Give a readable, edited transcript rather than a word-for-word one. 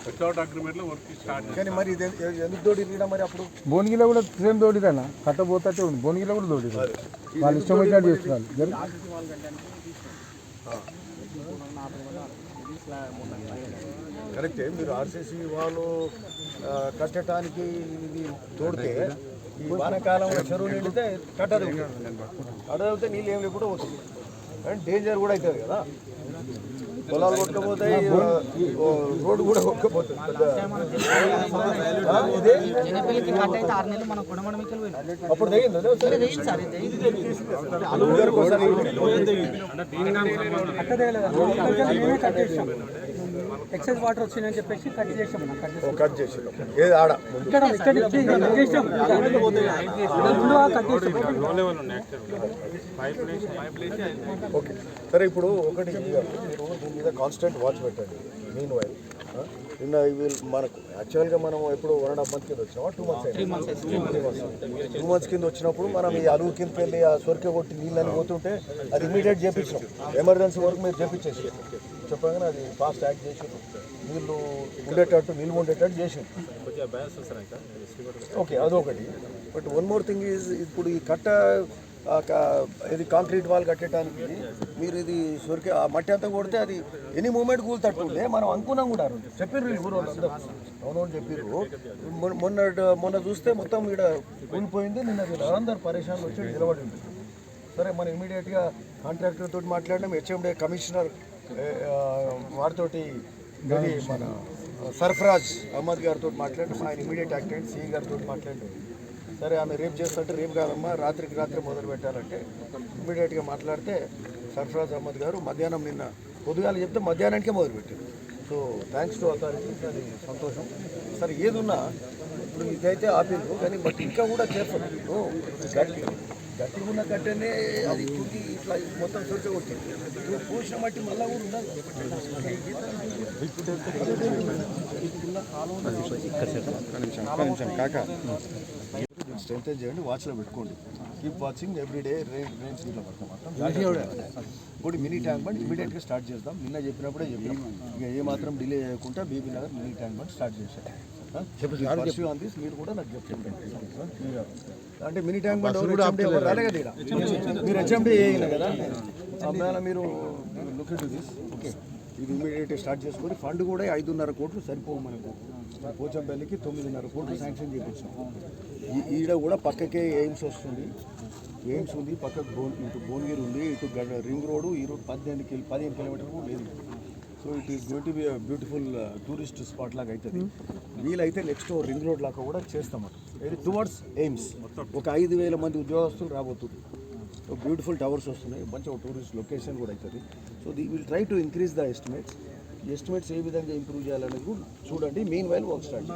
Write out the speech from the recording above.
Without అగ్రిమెంట్లో work start కానీ మరి ఇది ఎందుకు దోడిరా మరి అప్పుడు భువనగిరిలో కూడా సేమ్ దోడిదన్న కట్టబోతే ఉంది భువనగిరిలో కూడా దోడి వాళ్ళు ఇష్టం వచ్చినట్టు చేస్తున్నారు కరెక్టే. మీరు ఆర్సీసీ వాళ్ళు కట్టడానికి ఇది తోడితే ఈ వానాకాలంలో చెరువు నిండితే కట్టదు కట్టకపోతే నీళ్ళు ఏం లేకుండా పోతుంది అండ్ డేంజర్ కూడా అవుతుంది కదా. పొలాలు కొట్టుకపోతాయి, రోడ్డు కూడా కొట్టుకుపోతుంది. అప్పుడు తెగింది ఎక్సైజ్ వాటర్ వచ్చిందని చెప్పేసి కట్ చేసాం. కట్ చేసి ఏది ఆడ ఓకే సరే. ఇప్పుడు ఒకటి దీని మీద కాన్స్టెంట్ వాచ్ పెట్టండి. మీన్ వైల్ నిన్న మనకు యాక్చువల్గా మనం ఎప్పుడు 1.5 months కింద వచ్చినామా 2 months 2 months కింద వచ్చినప్పుడు మనం ఈ అలుగు కిందకి వెళ్ళి ఆ సొరిక కొట్టి నీళ్ళని పోతుంటే అది ఇమీడియట్ చేపించినాం. ఎమర్జెన్సీ వరకు మీరు చేపించేసి చెప్పగానే అది ఫాస్ట్ యాక్ట్ చేసి నీళ్ళు ఉండేటట్టు నిల్వ ఉండేటట్టు చేసి ఓకే అదొకటి. But one more thing is ఇప్పుడు ఈ కట్ట ఇది కాంక్రీట్ వాల్ కట్టడానికి మీరు ఇది సొరికి ఆ మట్టి అంతా కొడితే అది ఎనీ మూమెంట్ కూలుతట్టుండే మనం అనుకున్నాం కూడా చెప్పారు వీళ్ళు ఊరు వాళ్ళందరూ అవునవును చెప్పారు. మొన్న చూస్తే మొత్తం ఇక్కడ కూలిపోయింది. నిన్న అందరు పరేషాన్లు వచ్చి నిలబడి ఉంది. సరే మనం ఇమీడియట్గా కాంట్రాక్టర్ తోటి మాట్లాడినాం. హెచ్ఎండే కమిషనర్ వారితోటి ఇది మన సర్ఫరాజ్ అహ్మద్ గారితో మాట్లాడినాం. ఆయన ఇమీడియట్ యాక్టెంట్ సిఈ గారితో మాట్లాడినాం. సరే ఆమె రేపు చేస్తుంటే రేపు కాదమ్మా రాత్రికి రాత్రి మొదలు పెట్టాలంటే ఇమీడియట్గా మాట్లాడితే సర్ఫరాజ్ అహ్మద్ గారు మధ్యాహ్నం నిన్న పొద్దుగాలు చెప్తే మధ్యాహ్నానికే మొదలుపెట్టారు. సో థ్యాంక్స్ టు అథారిటీస్, అది సంతోషం. సరే ఏది ఉన్నా ఇప్పుడు ఇదైతే ఆపిండ్రు కానీ బట్ ఇంకా కూడా కేర్ఫుల్. గట్టిగా ఉన్న కట్టనే అది తుది ఇట్లా మొత్తం సొరిక కొట్టింది. పూసిన మట్టి మళ్ళా కూడా ఉండాలి. కాక స్ట్రెంత్ చేయండి, వాచ్లో పెట్టుకోండి. Keep watching everyday. రెయిన్స్ ఇట్లా పడతాం మాత్రం ఇంకోటి మినీ ట్యాంక్ బండ్ ఇమీడియట్గా స్టార్ట్ చేద్దాం. నిన్న చెప్పినప్పుడే చెప్పాం. ఇక ఏమాత్రం డిలే చేయకుండా Bibinagar mini tank bund start చేశారు. మీరు కూడా నాకు చెప్తుంటారు అంటే మినీ ట్యాంక్ బండ్ రాలే కదా ఇక్కడ మీరు హెచ్ఎండి వేయగలరు కదా. అందువల్ల మీరు look in to this. Okay ఇది ఇమీడియట్గా స్టార్ట్ చేసుకొని ఫండ్ కూడా 5.5 కోట్లు సరిపోవు మనకు. పోచంపల్లికి 9.5 కోట్లు శాంక్షన్ చేయించాం. ఈడ కూడా పక్కకే ఎయిమ్స్ వస్తుంది. ఎయిమ్స్ ఉంది పక్కకు ఇటు భువనగిరి ఉంది, ఇటు రింగ్ రోడ్డు ఈ రోడ్ 15 కిలోమీటర్లు లేదు. So it is going to be beautiful tourist spot లాగా అవుతుంది. వీలైతే నెక్స్ట్ రింగ్ రోడ్ లాగా కూడా చేస్తామట. ఇది టువర్డ్స్ ఎయిమ్స్. ఒక 5,000 మంది ఉద్యోగస్తులు రాబోతుంది. బ్యూటిఫుల్ టవర్స్ వస్తున్నాయి. మంచి ఒక టూరిస్ట్ లొకేషన్ కూడా అవుతుంది. So will try to increase the estimates. Estimates ఏ విధంగా ఇంప్రూవ్ చేయాలనేది చూడండి. Meanwhile work start.